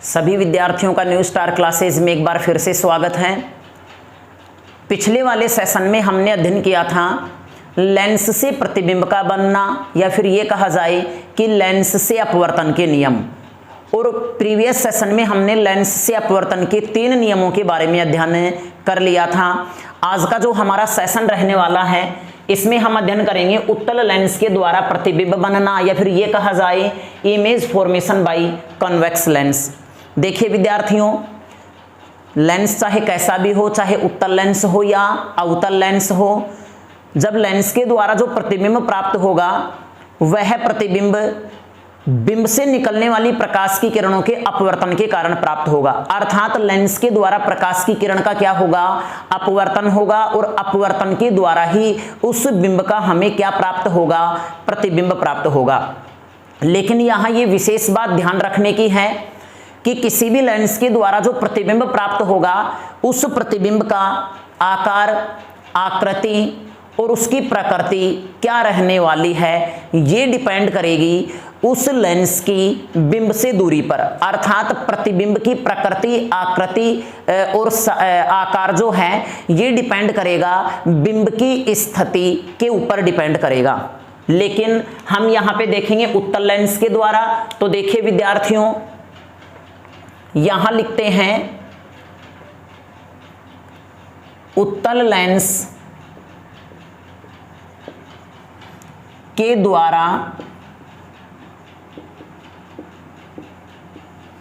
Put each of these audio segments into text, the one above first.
सभी विद्यार्थियों का न्यू स्टार क्लासेज में एक बार फिर से स्वागत है। पिछले वाले सेशन में हमने अध्ययन किया था लेंस से प्रतिबिंब का बनना, या फिर ये कहा जाए कि लेंस से अपवर्तन के नियम। और प्रीवियस सेशन में हमने लेंस से अपवर्तन के 3 नियमों के बारे में अध्ययन कर लिया था। आज का जो हमारा सेशन रहने वाला है इसमें हम अध्ययन करेंगे उत्तल लेंस के द्वारा प्रतिबिंब बनना, या फिर ये कहा जाए image formation by convex lens. देखिए विद्यार्थियों, लेंस चाहे कैसा भी हो, चाहे उत्तल लेंस हो या अवतल लेंस हो, जब लेंस के द्वारा जो प्रतिबिंब प्राप्त होगा वह प्रतिबिंब बिंब से निकलने वाली प्रकाश की किरणों के अपवर्तन के कारण प्राप्त होगा। अर्थात लेंस के द्वारा प्रकाश की किरण का क्या होगा, अपवर्तन होगा, और अपवर्तन के द्वारा ही उस बिंब का हमें क्या प्राप्त होगा, प्रतिबिंब प्राप्त होगा। लेकिन यहाँ ये विशेष बात ध्यान रखने की है कि किसी भी लेंस के द्वारा जो प्रतिबिंब प्राप्त होगा उस प्रतिबिंब का आकार, आकृति और उसकी प्रकृति क्या रहने वाली है, ये डिपेंड करेगी उस लेंस की बिंब से दूरी पर। अर्थात प्रतिबिंब की प्रकृति, आकृति और आकार जो है ये डिपेंड करेगा बिंब की स्थिति के ऊपर डिपेंड करेगा। लेकिन हम यहाँ पे देखेंगे उत्तल लेंस के द्वारा, तो देखिए विद्यार्थियों, यहां लिखते हैं उत्तल लेंस के द्वारा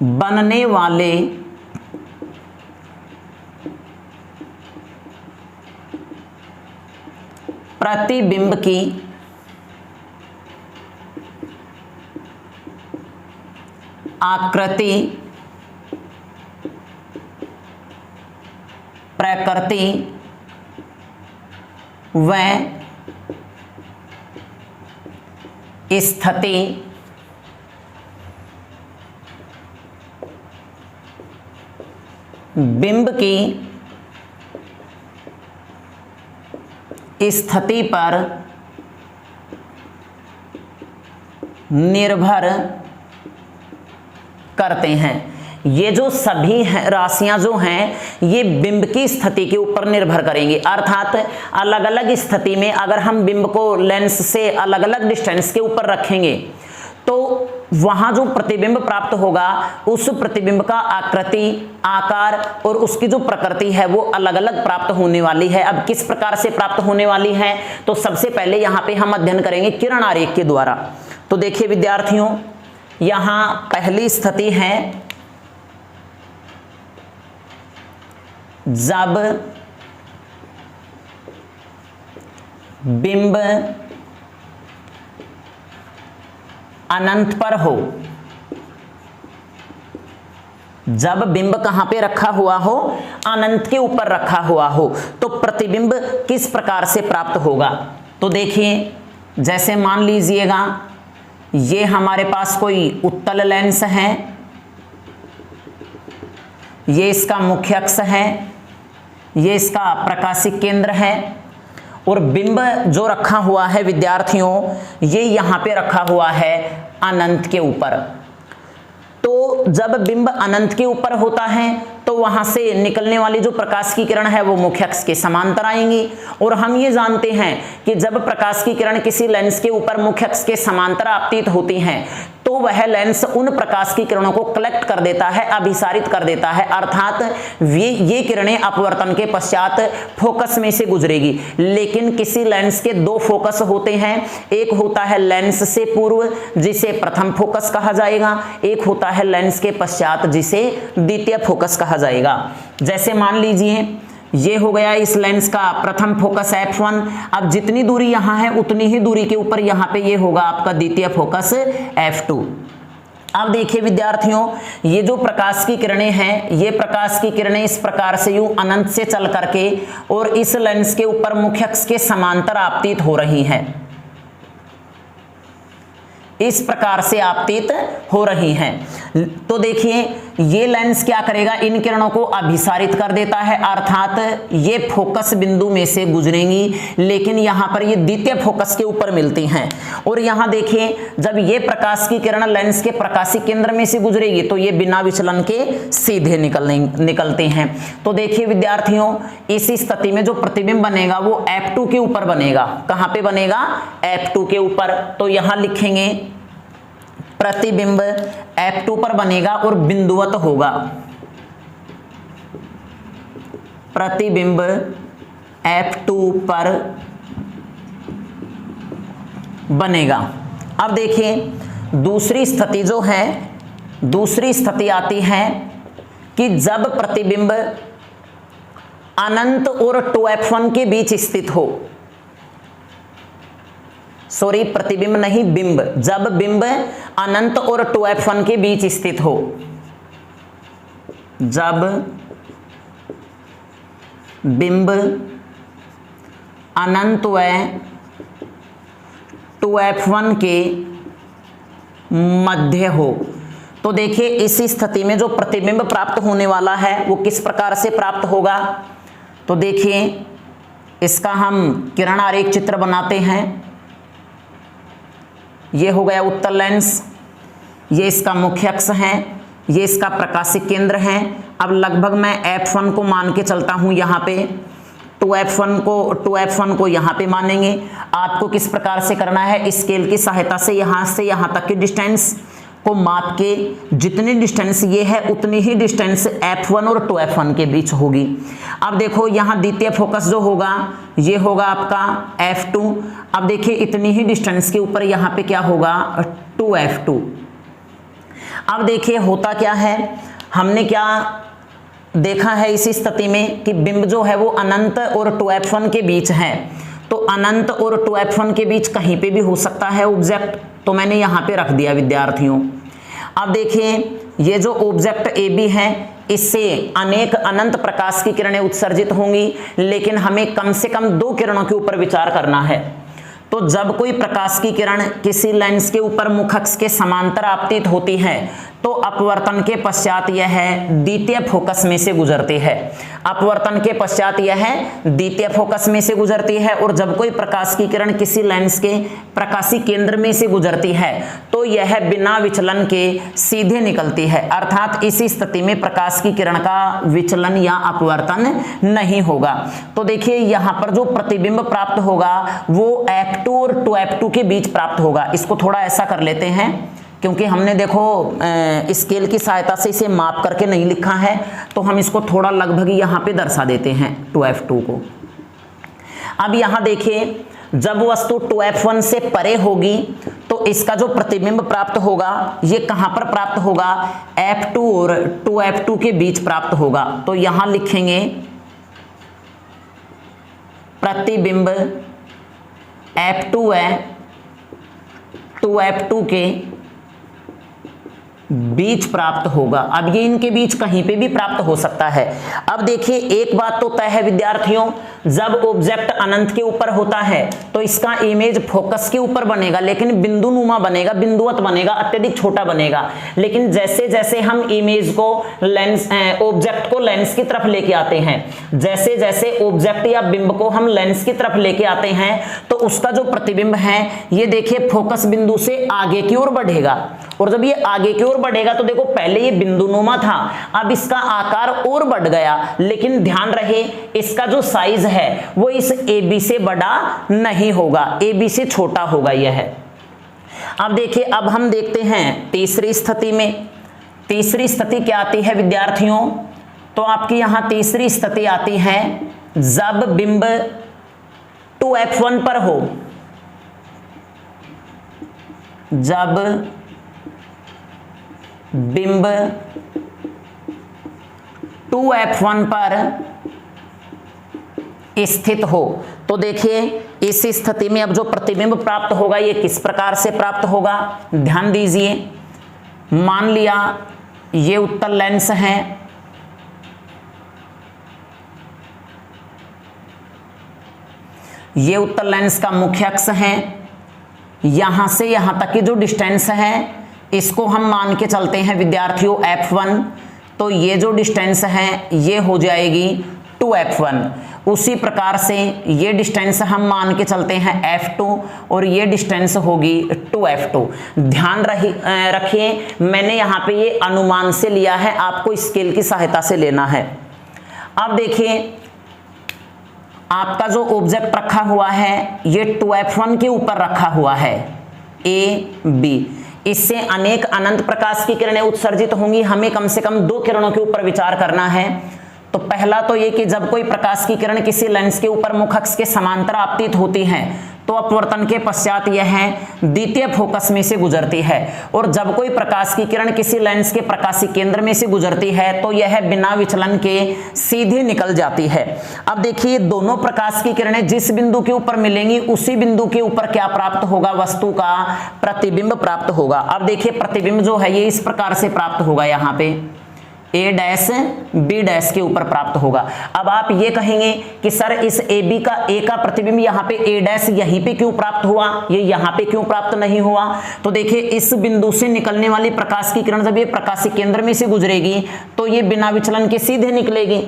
बनने वाले प्रतिबिंब की आकृति, प्रकृति व स्थिति बिंब की स्थिति पर निर्भर करते हैं। ये जो सभी राशियां जो हैं ये बिंब की स्थिति के ऊपर निर्भर करेंगी। अर्थात अलग अलग स्थिति में अगर हम बिंब को लेंस से अलग अलग डिस्टेंस के ऊपर रखेंगे तो वहां जो प्रतिबिंब प्राप्त होगा उस प्रतिबिंब का आकृति, आकार और उसकी जो प्रकृति है वो अलग अलग प्राप्त होने वाली है। अब किस प्रकार से प्राप्त होने वाली है, तो सबसे पहले यहाँ पे हम अध्ययन करेंगे किरण आरेख के द्वारा। तो देखिए विद्यार्थियों, यहाँ पहली स्थिति है जब बिंब अनंत पर हो। जब बिंब कहां पे रखा हुआ हो, अनंत के ऊपर रखा हुआ हो, तो प्रतिबिंब किस प्रकार से प्राप्त होगा। तो देखिए, जैसे मान लीजिएगा ये हमारे पास कोई उत्तल लेंस है, ये इसका मुख्य अक्ष है, ये इसका प्रकाशिक केंद्र है, और बिंब जो रखा हुआ है विद्यार्थियों ये यहां पे रखा हुआ है अनंत के ऊपर। तो जब बिंब अनंत के ऊपर होता है तो वहां से निकलने वाली जो प्रकाश की किरण है वो मुख्य अक्ष के समांतर आएंगी। और हम ये जानते हैं कि जब प्रकाश की किरण किसी लेंस के ऊपर मुख्य अक्ष के समांतर आपतित होती हैं तो वह लेंस उन प्रकाश की किरणों को कलेक्ट कर देता है, अभिसारित कर देता है। अर्थात ये किरणें अपवर्तन के पश्चात फोकस में से गुजरेगी। लेकिन किसी लेंस के 2 फोकस होते हैं, एक होता है लेंस से पूर्व जिसे प्रथम फोकस कहा जाएगा, एक होता है लेंस के पश्चात जिसे द्वितीय फोकस कहा जाएगा। जैसे मान लीजिए ये हो गया इस लेंस का प्रथम फोकस f1। अब जितनी दूरी यहां है उतनी ही दूरी के ऊपर यहां पे ये होगा आपका द्वितीय फोकस f2। अब देखिए विद्यार्थियों, ये जो प्रकाश की किरणें हैं, ये प्रकाश की किरणें इस प्रकार से यूं अनंत से चल करके और इस लेंस के ऊपर मुख्य अक्ष के समांतर आपतित हो रही हैं, इस प्रकार से आपतित हो रही हैं। तो देखिए ये लेंस क्या करेगा, इन किरणों को अभिसारित कर देता है, अर्थात ये फोकस बिंदु में से गुजरेंगी, लेकिन यहां पर ये द्वितीय फोकस के ऊपर मिलती हैं। और यहां देखिए, जब ये प्रकाश की किरण लेंस के प्रकाशी केंद्र में से गुजरेगी तो ये बिना विचलन के सीधे निकलते हैं। तो देखिए विद्यार्थियों, इस स्थिति में जो प्रतिबिंब बनेगा वो F2 के ऊपर बनेगा। कहां पे बनेगा, F2 के ऊपर। तो यहां लिखेंगे प्रतिबिंब F2 पर बनेगा और बिंदुवत होगा। प्रतिबिंब F2 पर बनेगा। अब देखिए दूसरी स्थिति जो है, दूसरी स्थिति आती है कि जब प्रतिबिंब अनंत और 2F1 के बीच स्थित हो, सॉरी प्रतिबिंब नहीं बिंब, जब बिंब अनंत और 2F1 के बीच स्थित हो, जब बिंब अनंत व 2F1 के मध्य हो, तो देखिए इस स्थिति में जो प्रतिबिंब प्राप्त होने वाला है वो किस प्रकार से प्राप्त होगा। तो देखिए इसका हम किरण आरेख चित्र बनाते हैं। ये हो गया उत्तल लेंस, ये इसका मुख्य अक्ष है, ये इसका प्रकाशिक केंद्र है। अब लगभग मैं F1 को मान के चलता हूं, यहाँ पे 2F1 को यहाँ पे मानेंगे। आपको किस प्रकार से करना है, स्केल की सहायता से यहाँ तक की डिस्टेंस को माप के, जितनी डिस्टेंस ये है उतनी ही डिस्टेंस F1 और 2F1 के बीच होगी। अब देखो यहाँ द्वितीय फोकस जो होगा ये होगा आपका F2। अब देखिए इतनी ही डिस्टेंस के ऊपर यहाँ पे क्या होगा, 2F2। अब देखिए होता क्या है, हमने क्या देखा है इस स्थिति में कि बिंब जो है वो अनंत और 2F1 के बीच है। तो अनंत और 2F1 के बीच कहीं पे भी हो सकता है ऑब्जेक्ट, तो मैंने यहाँ पे रख दिया विद्यार्थियों। अब देखिए ये जो ऑब्जेक्ट AB है इससे अनेक अनंत प्रकाश की किरणें उत्सर्जित होंगी, लेकिन हमें कम से कम 2 किरणों के ऊपर विचार करना है। तो जब कोई प्रकाश की किरण किसी लेंस के ऊपर मुख अक्ष के समांतर आपतित होती है तो अपवर्तन के पश्चात यह द्वितीय फोकस में से गुजरती है। अपवर्तन के पश्चात यह द्वितीय फोकस में से गुजरती है। और जब कोई प्रकाश की किरण किसी लेंस के प्रकाशी केंद्र में से गुजरती है तो यह बिना विचलन के सीधे निकलती है, अर्थात इसी स्थिति में प्रकाश की किरण का विचलन या अपवर्तन नहीं होगा। तो देखिए यहाँ पर जो प्रतिबिंब प्राप्त होगा वो F2 और 2F2 के बीच प्राप्त होगा। इसको थोड़ा ऐसा कर लेते हैं, क्योंकि हमने देखो स्केल की सहायता से इसे माप करके नहीं लिखा है, तो हम इसको थोड़ा लगभग यहाँ पे दर्शा देते हैं 2F2 को। अब यहाँ देखिए जब वस्तु 2F1 से परे होगी तो इसका जो प्रतिबिंब प्राप्त होगा ये कहाँ पर प्राप्त होगा, F2 और 2F2 के बीच प्राप्त होगा। तो यहाँ लिखेंगे प्रतिबिंब F2 है 2F2 के बीच प्राप्त होगा। अब ये इनके बीच कहीं पे भी प्राप्त हो सकता है। अब देखिए एक बात तो तय है विद्यार्थियों, जब ऑब्जेक्ट अनंत के ऊपर होता है तो इसका इमेज फोकस के ऊपर बनेगा, लेकिन बिंदुनुमा बनेगा, बिंदुवत बनेगा, अत्यधिक छोटा बनेगा। लेकिन जैसे जैसे हम इमेज को लेंस ऑब्जेक्ट को लेंस की तरफ लेके आते हैं, जैसे जैसे ऑब्जेक्ट या बिंब को हम लेंस की तरफ लेके आते हैं तो उसका जो प्रतिबिंब है ये देखिए फोकस बिंदु से आगे की ओर बढ़ेगा। और जब ये आगे की ओर बढ़ेगा तो देखो पहले ये बिंदुनुमा था, अब इसका आकार और बढ़ गया, लेकिन ध्यान रहे इसका जो साइज है वो इस AB से बड़ा नहीं होगा, AB से छोटा होगा यह। अब देखिए अब हम देखते हैं तीसरी स्थिति में। तीसरी स्थिति क्या आती है विद्यार्थियों, तो आपकी यहां तीसरी स्थिति आती है जब बिंब 2F1 पर हो, जब बिंब 2F1 पर स्थित हो। तो देखिए इस स्थिति में अब जो प्रतिबिंब प्राप्त होगा ये किस प्रकार से प्राप्त होगा, ध्यान दीजिए। मान लिया ये उत्तल लेंस है, ये उत्तल लेंस का मुख्य अक्ष है, यहां से यहां तक की जो डिस्टेंस है इसको हम मान के चलते हैं विद्यार्थियों F1। तो ये जो डिस्टेंस है ये हो जाएगी 2f1। उसी प्रकार से ये डिस्टेंस हम मान के चलते हैं f2 और ये डिस्टेंस होगी 2f2। ध्यान रखिए मैंने यहाँ पे ये अनुमान से लिया है, आपको स्केल की सहायता से लेना है। अब देखिए आपका जो ऑब्जेक्ट रखा हुआ है ये 2f1 के ऊपर रखा हुआ है AB। इससे अनेक अनंत प्रकाश की किरणें उत्सर्जित होंगी। हमें कम से कम 2 किरणों के ऊपर विचार करना है। तो पहला तो ये कि जब कोई प्रकाश की किरण किसी लेंस के ऊपर मुख अक्ष के समांतर आपतित होती है तो अपवर्तन के पश्चात यह द्वितीय फोकस में से गुजरती है, और जब कोई प्रकाश की किरण किसी लेंस के प्रकाशी केंद्र में से गुजरती है तो यह बिना विचलन के सीधे निकल जाती है। अब देखिए दोनों प्रकाश की किरणें जिस बिंदु के ऊपर मिलेंगी उसी बिंदु के ऊपर क्या प्राप्त होगा, वस्तु का प्रतिबिंब प्राप्त होगा। अब देखिए प्रतिबिंब जो है ये इस प्रकार से प्राप्त होगा, यहाँ पे A डैश B डैश के ऊपर प्राप्त होगा। अब आप ये कहेंगे कि सर इस AB का A का प्रतिबिंब यहाँ पे A डैश यहीं पे क्यों प्राप्त हुआ, ये यहाँ पे क्यों प्राप्त नहीं हुआ? तो देखिए इस बिंदु से निकलने वाली प्रकाश की किरण जब ये प्रकाशी केंद्र में से गुजरेगी तो ये बिना विचलन के सीधे निकलेगी,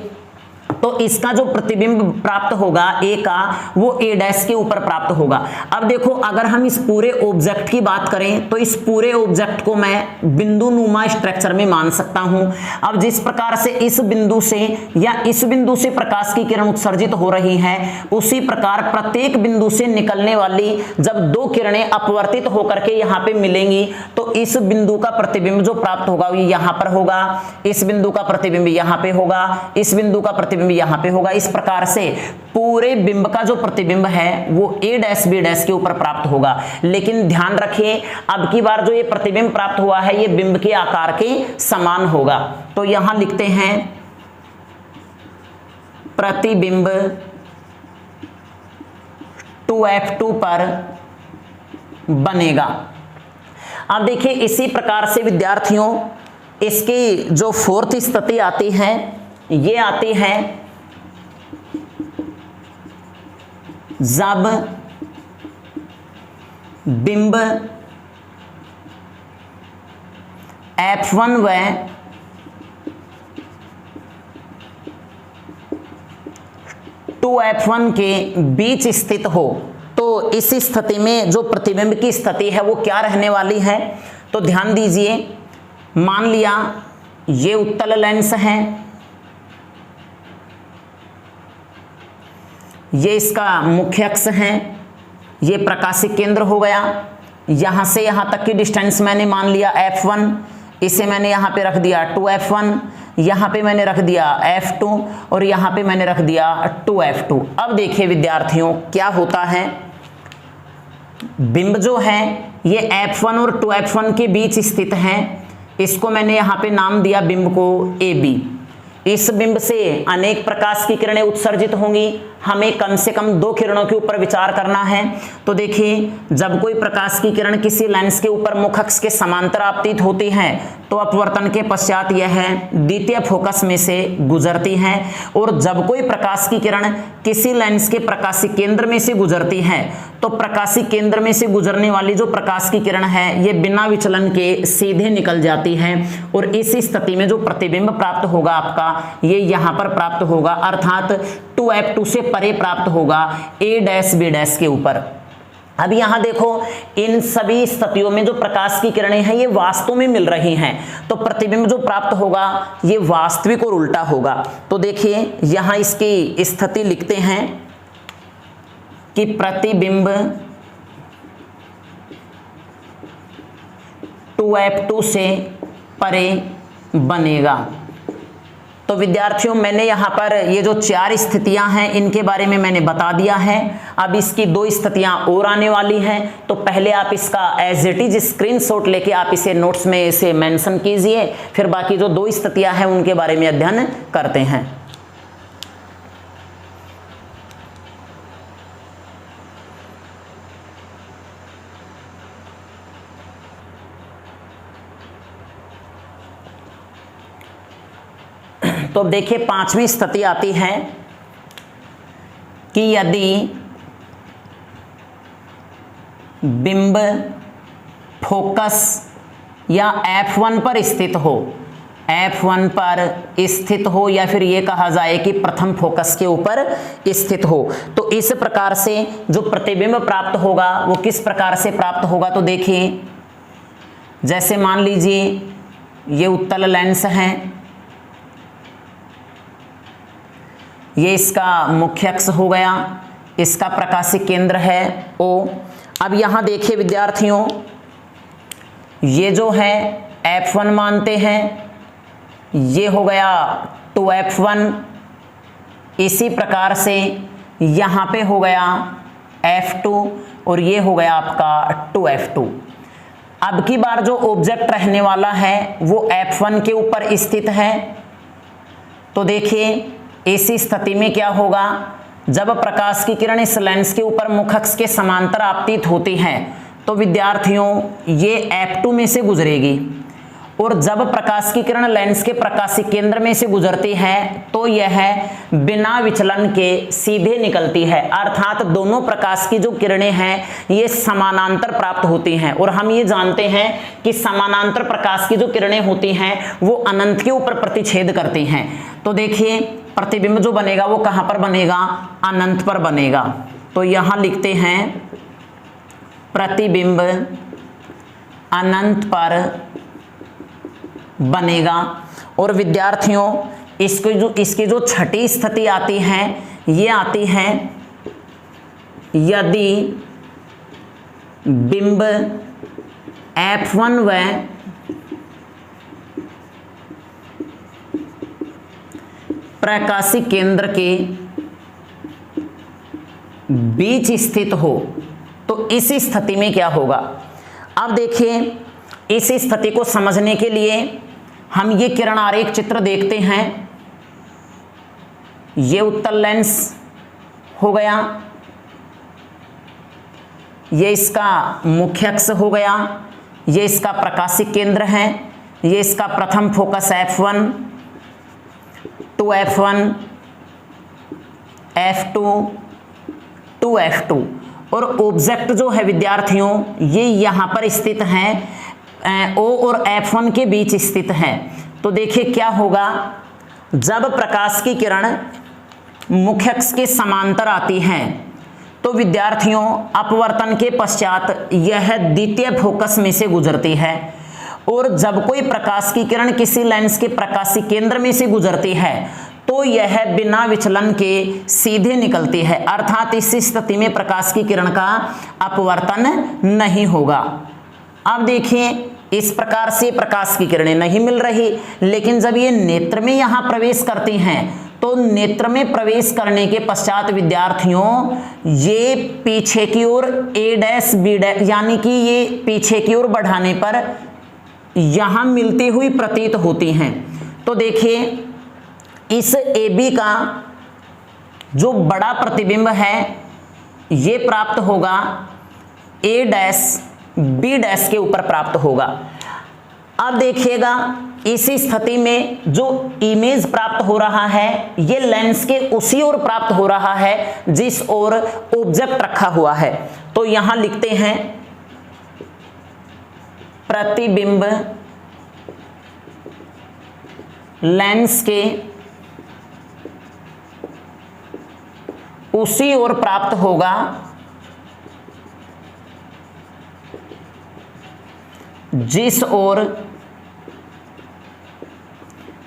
तो इसका जो प्रतिबिंब प्राप्त होगा A का वो A डैश के ऊपर प्राप्त होगा। अब देखो अगर हम इस पूरे ऑब्जेक्ट की बात करें तो इस पूरे ऑब्जेक्ट को मैं बिंदु नुमा स्ट्रक्चर में मान सकता हूं। अब जिस प्रकार से इस बिंदु से या इस बिंदु से प्रकाश की किरण उत्सर्जित हो रही है उसी प्रकार प्रत्येक बिंदु से निकलने वाली जब 2 किरणें अपवर्तित होकर के यहाँ पे मिलेंगी तो इस बिंदु का प्रतिबिंब जो प्राप्त होगा वो यहाँ पर होगा, इस बिंदु का प्रतिबिंब यहाँ पे होगा, इस बिंदु का प्रतिबिंब यहाँ पे होगा। इस प्रकार से पूरे बिंब का जो प्रतिबिंब है वो A डैश B डैश के ऊपर प्राप्त होगा। लेकिन ध्यान रखिए अब की बार जो ये प्रतिबिंब प्राप्त हुआ है ये बिंब के आकार के समान होगा। तो यहां लिखते हैं प्रतिबिंब 2f2 पर बनेगा। अब देखिए इसी प्रकार से विद्यार्थियों इसकी जो 4th स्थिति आती है ये आती है जब बिंब f1 व टू f1 के बीच स्थित हो तो इस स्थिति में जो प्रतिबिंब की स्थिति है वो क्या रहने वाली है। तो ध्यान दीजिए मान लिया ये उत्तल लेंस है, ये इसका मुख्य अक्ष है, ये प्रकाशिक केंद्र हो गया। यहां से यहां तक की डिस्टेंस मैंने मान लिया f1, इसे मैंने यहां पे रख दिया 2f1, यहां पे मैंने रख दिया f2 और यहां पे मैंने रख दिया 2f2। अब देखिए विद्यार्थियों क्या होता है, बिंब जो है ये f1 और 2f1 के बीच स्थित है, इसको मैंने यहां पे नाम दिया बिंब को AB। इस बिंब से अनेक प्रकाश की किरणें उत्सर्जित होंगी, हमें कम से कम 2 किरणों के ऊपर विचार करना है। तो देखिए जब कोई प्रकाश की किरण किसी लेंस के ऊपर मुख अक्ष के समांतर आपतित होती है तो अपवर्तन के पश्चात यह द्वितीय फोकस में से गुजरती है, और जब कोई प्रकाश की किरण किसी लेंस के प्रकाशी केंद्र में से गुजरती है तो प्रकाशी केंद्र में से गुजरने वाली जो प्रकाश की किरण है ये बिना विचलन के सीधे निकल जाती है, और इस स्थिति में जो प्रतिबिंब प्राप्त होगा आपका ये यहाँ पर प्राप्त होगा, अर्थात 2f2 से परे प्राप्त होगा A डैश B डैश के ऊपर। अब यहां देखो इन सभी स्थितियों में जो प्रकाश की किरणें हैं ये वास्तव में मिल रही हैं, तो प्रतिबिंब जो प्राप्त होगा ये वास्तविक और उल्टा होगा। तो देखिए यहां इसकी स्थिति लिखते हैं कि प्रतिबिंब 2f2 से परे बनेगा। तो विद्यार्थियों मैंने यहाँ पर ये जो 4 स्थितियां हैं इनके बारे में मैंने बता दिया है। अब इसकी 2 स्थितियां और आने वाली हैं, तो पहले आप इसका एज इट इज स्क्रीनशॉट लेके आप इसे नोट्स में इसे मेंशन कीजिए, फिर बाकी जो 2 स्थितियां हैं उनके बारे में अध्ययन करते हैं। तो अब देखिए 5वीं स्थिति आती है कि यदि बिंब फोकस या f1 पर स्थित हो F1 पर स्थित हो या फिर ये कहा जाए कि प्रथम फोकस के ऊपर स्थित हो। तो इस प्रकार से जो प्रतिबिंब प्राप्त होगा वो किस प्रकार से प्राप्त होगा, तो देखिए जैसे मान लीजिए ये उत्तल लेंस है, ये इसका मुख्य अक्ष हो गया, इसका प्रकाशिक केंद्र है O। अब यहां देखिए विद्यार्थियों, ये जो है F1 मानते हैं, ये हो गया 2F1, इसी प्रकार से यहाँ पे हो गया F2 और ये हो गया आपका 2F2। अब की बार जो ऑब्जेक्ट रहने वाला है वो F1 के ऊपर स्थित है। तो देखिए इस स्थिति में क्या होगा, जब प्रकाश की किरण इस लेंस के ऊपर मुख्य अक्ष के समांतर आपतित होती है तो विद्यार्थियों ये F2 में से गुजरेगी, और जब प्रकाश की किरण लेंस के प्रकाशिक केंद्र में से गुजरती है तो यह बिना विचलन के सीधे निकलती है। अर्थात दोनों प्रकाश की जो किरणें हैं ये समानांतर प्राप्त होती हैं, और हम ये जानते हैं कि समानांतर प्रकाश की जो किरणें होती हैं वो अनंत के ऊपर प्रतिच्छेद करती हैं। तो देखिए प्रतिबिंब जो बनेगा वो कहां पर बनेगा, अनंत पर बनेगा। तो यहां लिखते हैं प्रतिबिंब अनंत पर बनेगा। और विद्यार्थियों इसकी जो छठी स्थिति आती है ये आती है यदि बिंब F1 व प्रकाशिक केंद्र के बीच स्थित हो। तो इस स्थिति में क्या होगा, अब देखिए इस स्थिति को समझने के लिए हम ये किरण आरेख चित्र देखते हैं। ये उत्तल लेंस हो गया, ये इसका मुख्य अक्ष हो गया, ये इसका प्रकाशिक केंद्र है, ये इसका प्रथम focus F1, 2F1, F2, 2F2, और ऑब्जेक्ट जो है विद्यार्थियों ये यहां पर स्थित है, O और F1 के बीच स्थित है। तो देखिए क्या होगा, जब प्रकाश की किरण मुख्य अक्ष के समांतर आती है तो विद्यार्थियों अपवर्तन के पश्चात यह द्वितीय फोकस में से गुजरती है, और जब कोई प्रकाश की किरण किसी लेंस के प्रकाशिक केंद्र में से गुजरती है तो यह बिना विचलन के सीधे निकलती है। अर्थात इस स्थिति में प्रकाश की किरण का अपवर्तन नहीं होगा। अब देखिए इस प्रकार से प्रकाश की किरणें नहीं मिल रही, लेकिन जब ये नेत्र में यहां प्रवेश करती हैं तो नेत्र में प्रवेश करने के पश्चात विद्यार्थियों ये पीछे की ओर A', B' यानी कि ये पीछे की ओर बढ़ाने पर यहां मिलती हुई प्रतीत होती हैं। तो देखिए इस AB का जो बड़ा प्रतिबिंब है ये प्राप्त होगा A', B' के ऊपर प्राप्त होगा। अब देखिएगा इस स्थिति में जो इमेज प्राप्त हो रहा है ये लेंस के उसी ओर प्राप्त हो रहा है जिस ओर ऑब्जेक्ट रखा हुआ है। तो यहां लिखते हैं प्रतिबिंब लेंस के उसी ओर प्राप्त होगा जिस ओर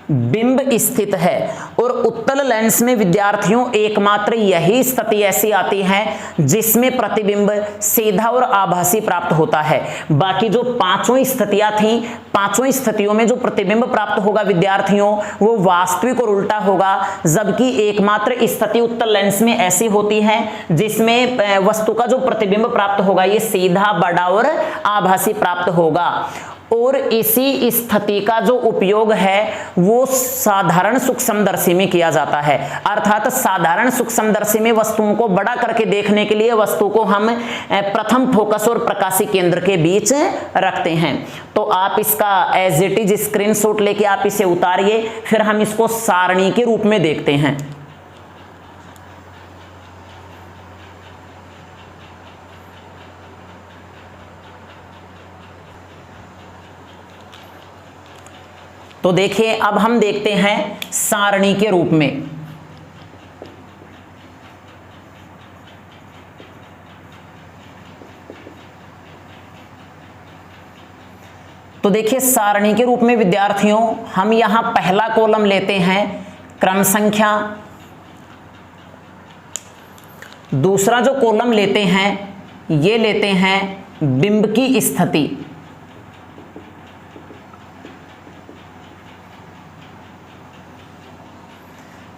बिंब स्थित है। और उत्तल लेंस में विद्यार्थियों एकमात्र यही स्थिति ऐसी आती है जिसमें प्रतिबिंब सीधा और आभासी प्राप्त होता है। बाकी जो पांचों स्थितियां थी, पांचों स्थितियों में जो प्रतिबिंब प्राप्त होगा विद्यार्थियों वो वास्तविक और उल्टा होगा, जबकि एकमात्र स्थिति उत्तल लेंस में ऐसी होती है जिसमें वस्तु का जो प्रतिबिंब प्राप्त होगा ये सीधा, बड़ा और आभासी प्राप्त होगा। और इसी स्थिति का जो उपयोग है वो साधारण सूक्ष्मदर्शी में किया जाता है। अर्थात साधारण सूक्ष्मदर्शी में वस्तुओं को बड़ा करके देखने के लिए वस्तु को हम प्रथम फोकस और प्रकाशिक केंद्र के बीच रखते हैं। तो आप इसका एज इट इज स्क्रीनशॉट लेके आप इसे उतारिए, फिर हम इसको सारणी के रूप में देखते हैं। तो तो देखिए अब हम देखते हैं सारणी के रूप में। तो देखिए सारणी के रूप में विद्यार्थियों हम यहां पहला कॉलम लेते हैं क्रम संख्या, दूसरा जो कॉलम लेते हैं ये लेते हैं बिंब की स्थिति,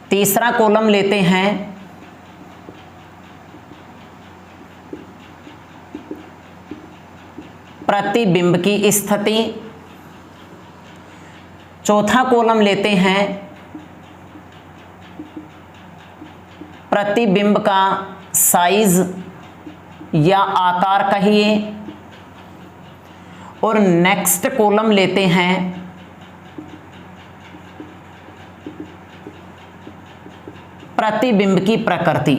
तीसरा कॉलम लेते हैं प्रतिबिंब की स्थिति, चौथा कॉलम लेते हैं प्रतिबिंब का साइज या आकार कहिए, और नेक्स्ट कॉलम लेते हैं प्रतिबिंब की प्रकृति।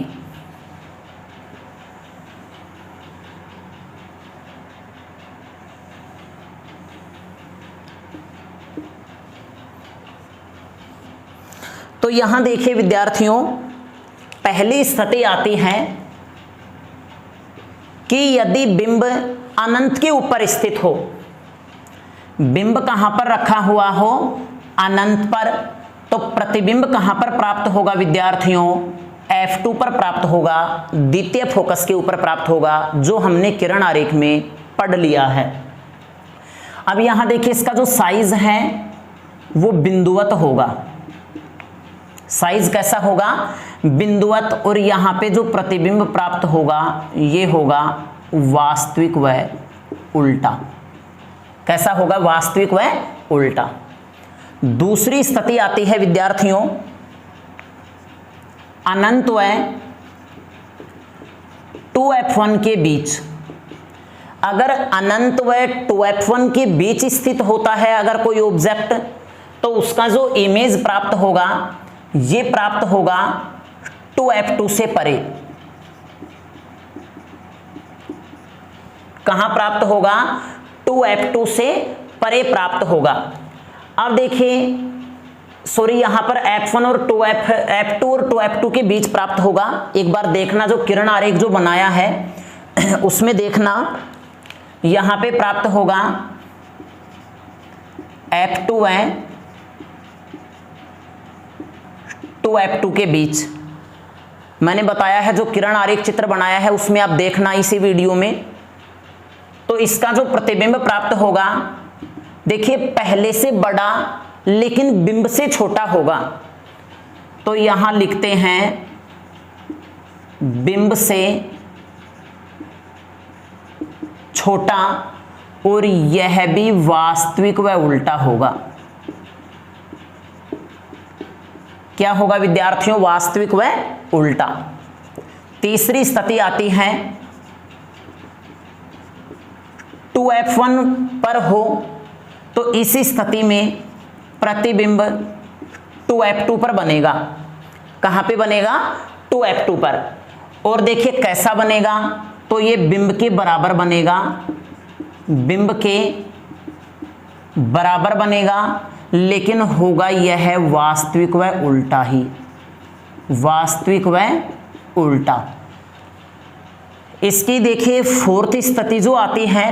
तो यहां देखिए विद्यार्थियों पहली स्थिति आती है कि यदि बिंब अनंत के ऊपर स्थित हो, बिंब कहां पर रखा हुआ हो, अनंत पर, तो प्रतिबिंब कहां पर प्राप्त होगा विद्यार्थियों, F2 पर प्राप्त होगा, द्वितीय फोकस के ऊपर प्राप्त होगा, जो हमने किरण आरेख में पढ़ लिया है। अब यहां देखिए इसका जो साइज है वो बिंदुवत होगा। साइज कैसा होगा, बिंदुवत, और यहां पे जो प्रतिबिंब प्राप्त होगा ये होगा वास्तविक व उल्टा। कैसा होगा, वास्तविक व उल्टा। दूसरी स्थिति आती है विद्यार्थियों अनंत व 2f1 के बीच। अगर अनंत व 2f1 के बीच स्थित होता है अगर कोई ऑब्जेक्ट, तो उसका जो इमेज प्राप्त होगा ये प्राप्त होगा 2f2 से परे। कहां प्राप्त होगा, 2f2 से परे प्राप्त होगा। अब देखिए सॉरी यहां पर f1 और f2 और 2f2 के बीच प्राप्त होगा। एक बार देखना जो किरण आरेख जो बनाया है उसमें देखना यहां पे प्राप्त होगा f2 है 2f2 के बीच। मैंने बताया है जो किरण आरेख चित्र बनाया है उसमें आप देखना इसी वीडियो में। तो इसका जो प्रतिबिंब प्राप्त होगा देखिए पहले से बड़ा लेकिन बिंब से छोटा होगा। तो यहां लिखते हैं बिंब से छोटा, और यह भी वास्तविक व उल्टा होगा। क्या होगा विद्यार्थियों, वास्तविक व उल्टा। तीसरी स्थिति आती है 2f1 पर हो, तो इसी स्थिति में प्रतिबिंब 2f2 पर बनेगा। कहां पे बनेगा, 2f2 पर। और देखिए कैसा बनेगा, तो ये बिंब के बराबर बनेगा, बिंब के बराबर बनेगा, लेकिन होगा यह वास्तविक व उल्टा ही, वास्तविक व उल्टा। इसकी देखिए फोर्थ स्थिति जो आती है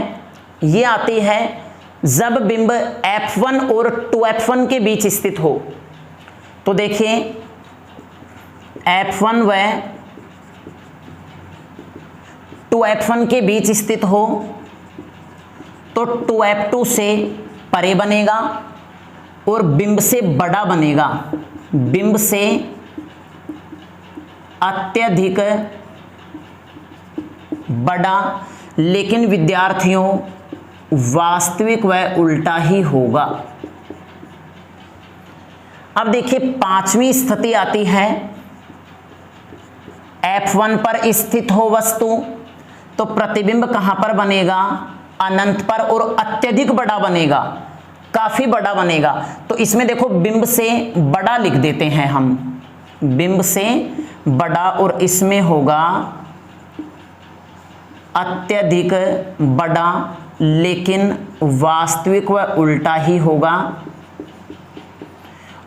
ये आती है जब बिंब f1 और 2f1 के बीच स्थित हो। तो देखिए f1 व 2f1 के बीच स्थित हो तो 2f2 से परे बनेगा और बिंब से बड़ा बनेगा, बिंब से अत्यधिक बड़ा, लेकिन विद्यार्थियों वास्तविक व उल्टा ही होगा। अब देखिए पांचवी स्थिति आती है f1 पर स्थित हो वस्तु, तो प्रतिबिंब कहां पर बनेगा, अनंत पर, और अत्यधिक बड़ा बनेगा, काफी बड़ा बनेगा। तो इसमें देखो बिंब से बड़ा लिख देते हैं हम, बिंब से बड़ा, और इसमें होगा अत्यधिक बड़ा, लेकिन वास्तविक व उल्टा ही होगा।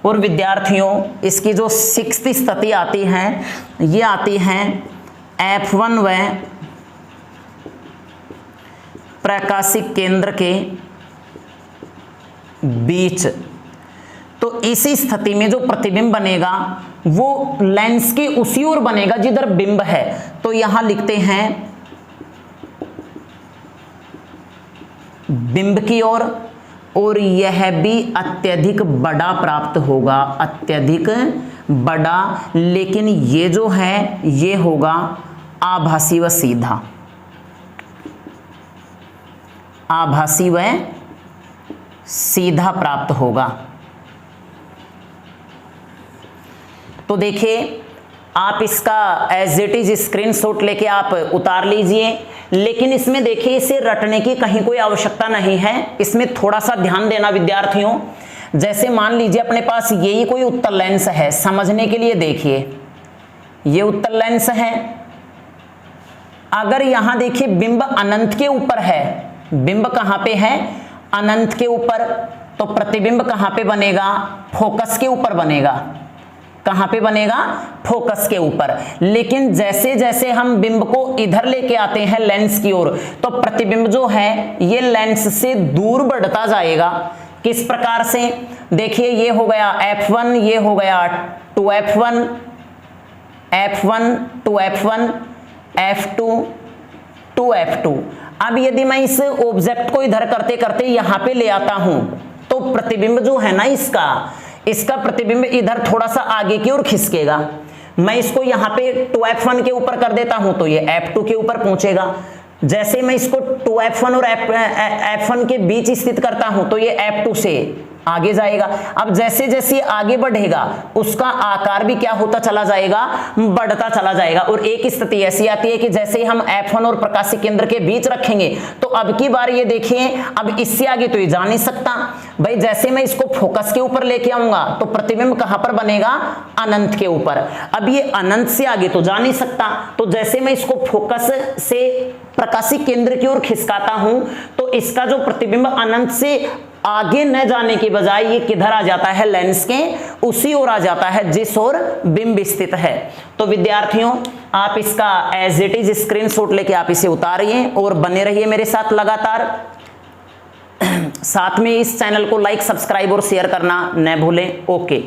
और विद्यार्थियों इसकी जो 6th स्थिति आती है ये आती है F1 व प्रकाशिक केंद्र के बीच। तो इसी स्थिति में जो प्रतिबिंब बनेगा वो लेंस के उसी ओर बनेगा जिधर बिंब है। तो यहां लिखते हैं बिंब की ओर, और यह भी अत्यधिक बड़ा प्राप्त होगा, अत्यधिक बड़ा। लेकिन ये जो है ये होगा आभासी व सीधा, आभासी व सीधा प्राप्त होगा। तो देखिए आप इसका एज इट इज स्क्रीनशॉट लेके आप उतार लीजिए, लेकिन इसमें देखिए इसे रटने की कहीं कोई आवश्यकता नहीं है। इसमें थोड़ा सा ध्यान देना विद्यार्थियों। जैसे मान लीजिए अपने पास यही कोई उत्तल लेंस है, समझने के लिए देखिए ये उत्तल लेंस है। अगर यहां देखिए बिंब अनंत के ऊपर है, बिंब कहां पे है, अनंत के ऊपर, तो प्रतिबिंब कहां पे बनेगा, फोकस के ऊपर बनेगा। कहां पे बनेगा, फोकस के ऊपर। लेकिन जैसे जैसे हम बिंब को इधर लेके आते हैं लेंस की ओर, तो प्रतिबिंब जो है ये लेंस से दूर बढ़ता जाएगा। किस प्रकार से, देखिए ये हो गया F1, ये हो गया 2F1, F1 2F1, F2 2F2। अब यदि मैं इस ऑब्जेक्ट को इधर करते करते यहां पे ले आता हूं, तो प्रतिबिंब जो है ना इसका प्रतिबिंब इधर थोड़ा सा आगे की ओर खिसकेगा। मैं इसको यहां पे 2F1 के ऊपर कर देता हूं तो ये F2 के ऊपर पहुंचेगा। जैसे मैं इसको 2F1 और F1 के बीच स्थित करता हूं तो ये F2 से आगे जाएगा। अब जैसे जैसे आगे बढ़ेगा उसका आकार भी क्या होता चला जाएगा, बढ़ता चला जाएगा। और एक स्थिति ऐसी आती है कि जैसे हम F1 और प्रकाशिक केंद्र के बीच रखेंगे तो अब की बार ये देखिए अब इससे आगे तो ये जा नहीं सकता भाई। जैसे मैं इसको फोकस के ऊपर लेके आऊंगा तो प्रतिबिंब कहां पर बनेगा, अनंत के ऊपर। अब ये अनंत से आगे तो जा नहीं सकता, तो जैसे मैं इसको फोकस से प्रकाशिक केंद्र की ओर खिसकाता हूं तो इसका जो प्रतिबिंब अनंत से आगे न जाने के बजाय ये किधर आ जाता है, लेंस के उसी ओर आ जाता है जिस ओर बिंब स्थित है। तो विद्यार्थियों आप इसका एज इट इज स्क्रीनशॉट लेके आप इसे उतारिए और बने रहिए मेरे साथ लगातार। साथ में इस चैनल को लाइक, सब्सक्राइब और शेयर करना न भूलें। ओके।